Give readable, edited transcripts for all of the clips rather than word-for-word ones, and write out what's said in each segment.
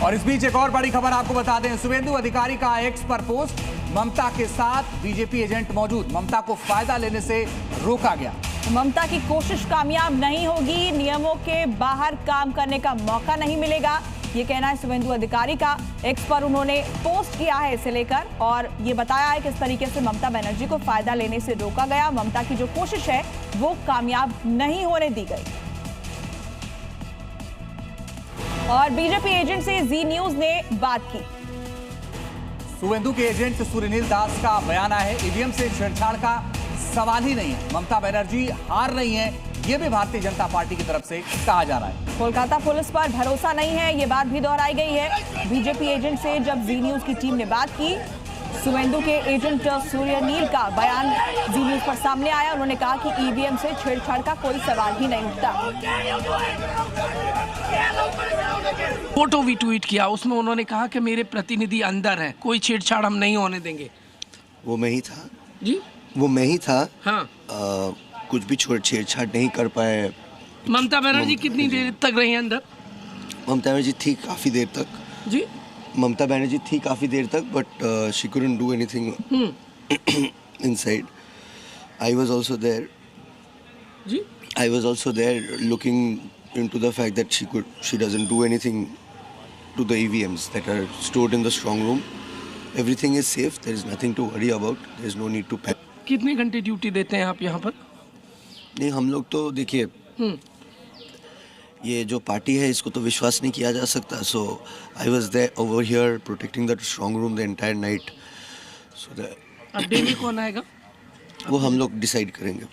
और इस बीच एक और बड़ी खबर आपको बता दें, शुभेंदु अधिकारी का एक्स पर पोस्ट, ममता के साथ बीजेपी एजेंट मौजूद, ममता को फायदा लेने से रोका गया। ममता की कोशिश कामयाब नहीं होगी, नियमों के बाहर काम करने का मौका नहीं मिलेगा, ये कहना है शुभेंदु अधिकारी का। एक्स पर उन्होंने पोस्ट किया है इसे लेकर और ये बताया है किस तरीके से ममता बनर्जी को फायदा लेने से रोका गया। ममता की जो कोशिश है वो कामयाब नहीं होने दी गई। और बीजेपी एजेंट से जी न्यूज ने बात की। शुभेंदु के एजेंट सुरेंद्र दास का बयान है, ईवीएम से छेड़छाड़ का सवाल ही नहीं है, ममता बनर्जी हार रही हैं, ये भी भारतीय जनता पार्टी की तरफ से कहा जा रहा है। कोलकाता पुलिस पर भरोसा नहीं है, ये बात भी दोहराई गई है। बीजेपी एजेंट से जब जी न्यूज की टीम ने बात की, शुभेंदु के एजेंट सूर्यनील का बयान जी न्यूज पर सामने आया। उन्होंने कहा कि ईवीएम से छेड़छाड़ का कोई सवाल ही नहीं उठता। फोटो भी ट्वीट किया, उसमें उन्होंने कहा कि मेरे प्रतिनिधि अंदर हैं, कोई छेड़छाड़ हम नहीं होने देंगे। वो मैं ही था जी, वो मैं ही था। हाँ, कुछ भी छेड़छाड़ नहीं कर पाए। ममता बनर्जी कितनी देर तक रही अंदर? ममता बनर्जी थी काफी देर तक जी, ममता बनर्जी थी काफी देर तक, but she couldn't do anything inside. I was also there. जी, I was also there looking into the fact that she doesn't do anything to the EVMs that are stored in the strong room. Everything is safe. There is nothing to worry about. There is no need to panic. कितने घंटे duty देते हैं आप यहाँ पर? नहीं, हम लोग तो देखिए, ये जो पार्टी है इसको तो विश्वास नहीं किया जा सकता। So I was there over here protecting the strong room the entire night. So अब डे में कौन आएगा वो हम लोग डिसाइड करेंगे।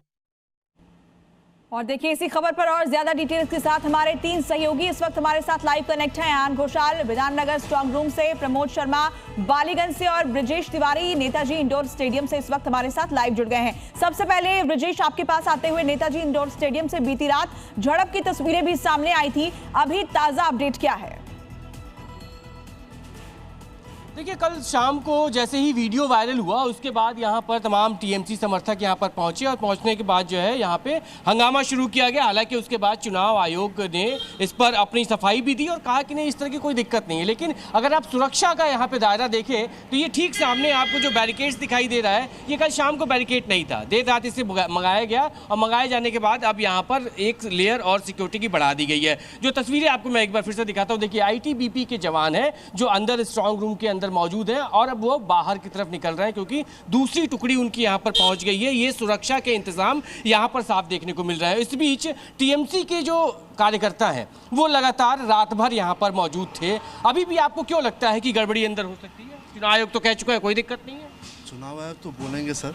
और देखिए इसी खबर पर और ज्यादा डिटेल्स के साथ हमारे 3 सहयोगी इस वक्त हमारे साथ लाइव कनेक्ट हैं। आन घोषाल विधाननगर स्ट्रांग रूम से, प्रमोद शर्मा बालीगंज से और ब्रजेश तिवारी नेताजी इंडोर स्टेडियम से इस वक्त हमारे साथ लाइव जुड़ गए हैं। सबसे पहले ब्रजेश, आपके पास आते हुए, नेताजी इंडोर स्टेडियम से बीती रात झड़प की तस्वीरें भी सामने आई थी, अभी ताजा अपडेट क्या है? देखिए, कल शाम को जैसे ही वीडियो वायरल हुआ उसके बाद यहाँ पर तमाम टीएमसी समर्थक यहाँ पर पहुंचे और पहुंचने के बाद जो है यहाँ पे हंगामा शुरू किया गया। हालांकि उसके बाद चुनाव आयोग ने इस पर अपनी सफाई भी दी और कहा कि नहीं, इस तरह की कोई दिक्कत नहीं है। लेकिन अगर आप सुरक्षा का यहाँ पे दायरा देखें तो ये ठीक सामने आपको जो बैरिकेड्स दिखाई दे रहा है, ये कल शाम को बैरिकेड नहीं था, देर रात इसे मंगाया गया और मंगाए जाने के बाद अब यहाँ पर एक लेयर और सिक्योरिटी की बढ़ा दी गई है। जो तस्वीरें आपको मैं एक बार फिर से दिखाता हूँ, देखिए ITBP के जवान हैं जो अंदर स्ट्रांग रूम के अंदर मौजूद हैं और अब वो बाहर की तरफ निकल रहे हैं क्योंकि दूसरी टुकड़ी उनकी यहां पर पहुंच गई है। ये सुरक्षा के इंतजाम यहां पर साफ देखने को मिल रहा है। इस बीच टीएमसी के जो कार्यकर्ता हैं वो लगातार रात भर यहां पर मौजूद थे। अभी भी आपको क्यों लगता है कि गड़बड़ी अंदर हो सकती है? चुनाव आयोग तो कह चुका है कोई दिक्कत नहीं है। चुनाव आयोग तो बोलेंगे सर,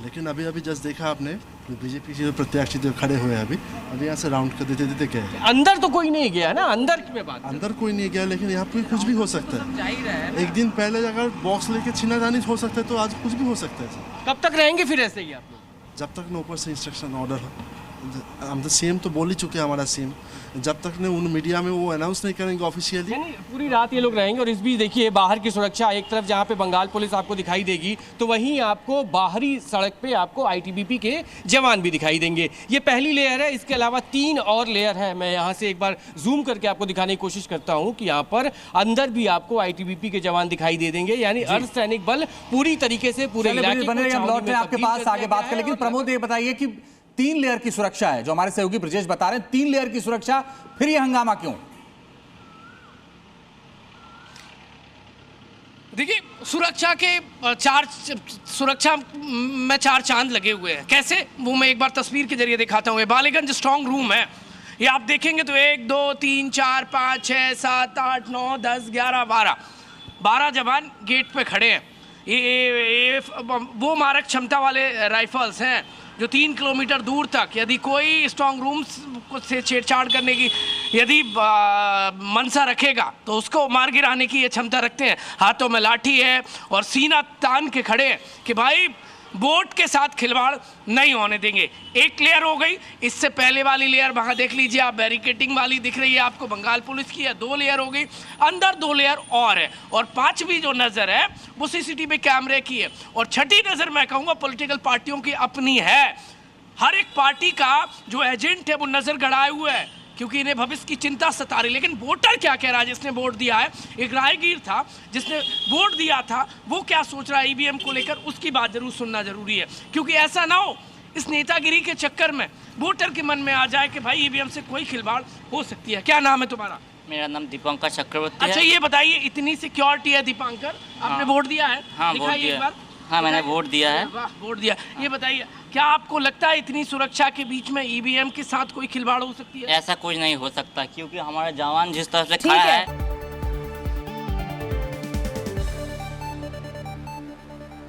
लेकिन अभी जस्ट देखा आपने बीजेपी के प्रत्याशी जो खड़े हुए हैं अभी यहाँ से राउंड कर देते क्या है? अंदर तो कोई नहीं गया ना, अंदर की बात, अंदर कोई नहीं गया, लेकिन यहाँ पे कुछ भी हो सकता है। एक दिन पहले अगर बॉक्स लेके छीनाझानी हो सकता है तो आज कुछ भी हो सकता है सर। कब तक रहेंगे फिर ऐसे ही आप लोग? जब तक न ऊपर से इंस्ट्रक्शन ऑर्डर हो। हम तो सीएम तो बोल ही चुके हैं, हमारा सीएम, जब तक ने उन मीडिया में वो अनाउंस नहीं करेंगे ऑफिशियली, पूरी रात ये लोग रहेंगे। और इस बीच देखिए बाहर की सुरक्षा, एक तरफ जहाँ पे बंगाल पुलिस आपको दिखाई देगी तो वहीं आपको बाहरी सड़क पे आपको ITBP के जवान भी दिखाई देंगे। ये पहली लेयर है, इसके अलावा 3 और लेयर है। मैं यहाँ से एक बार जूम करके आपको दिखाने की कोशिश करता हूँ कि यहाँ पर अंदर भी आपको ITBP के जवान दिखाई दे देंगे, यानी अर्धसैनिक बल पूरी तरीके से पूरे इलाके आपके पास आगे बात कर। लेकिन प्रमोद ये बताइए कि 3 लेयर की सुरक्षा है, जो हमारे सहयोगी ब्रजेश बता रहे हैं, 3 लेयर की सुरक्षा, फिर ये हंगामा क्यों? देखिए सुरक्षा में 4 चांद लगे हुए हैं। कैसे, वो मैं एक बार तस्वीर के जरिए दिखाता हूँ। बालीगंज स्ट्रांग रूम है, ये आप देखेंगे तो 1 2 3 4 5 6 7 8 9 10 11 12 जवान गेट पे खड़े हैं। ये वो मारक क्षमता वाले राइफल्स हैं जो 3 किलोमीटर दूर तक यदि कोई स्ट्रांग रूम से छेड़छाड़ करने की यदि मनसा रखेगा तो उसको मार गिराने की ये क्षमता रखते हैं। हाथों में लाठी है और सीना तान के खड़े हैं कि भाई वोट के साथ खिलवाड़ नहीं होने देंगे। एक लेयर हो गई, इससे पहले वाली लेयर वहाँ देख लीजिए आप, बैरिकेटिंग वाली दिख रही है आपको, बंगाल पुलिस की है। 2 लेयर हो गई, अंदर 2 लेयर और है, और 5वीं जो नज़र है वो CCTV कैमरे की है, और 6ठी नज़र मैं कहूँगा पॉलिटिकल पार्टियों की अपनी है। हर एक पार्टी का जो एजेंट है वो नज़र गड़ाए हुए है क्योंकि इन्हें भविष्य की चिंता सता रही। लेकिन वोटर क्या कह रहा है जिसने वोट दिया है? एक राहगीर था जिसने वोट दिया था, वो क्या सोच रहा है ईवीएम को लेकर, उसकी बात जरूर सुनना जरूरी है। क्योंकि ऐसा ना हो इस नेतागिरी के चक्कर में वोटर के मन में आ जाए कि भाई ईवीएम से कोई खिलवाड़ हो सकती है। क्या नाम है तुम्हारा? मेरा नाम दीपांकर चक्रवर्ती है। अच्छा ये बताइए, इतनी सिक्योरिटी है दीपांकर, आपने वोट दिया है? हाँ वोट दिखाइए एक दिया। बार। हाँ मैंने वोट दिया है। वाह, वोट दिया। ये बताइए, क्या आपको लगता है इतनी सुरक्षा के बीच में ईवीएम के साथ कोई खिलवाड़ हो सकती है? ऐसा कुछ नहीं हो सकता, क्योंकि हमारा जवान जिस तरह से ठीक खड़ा है। है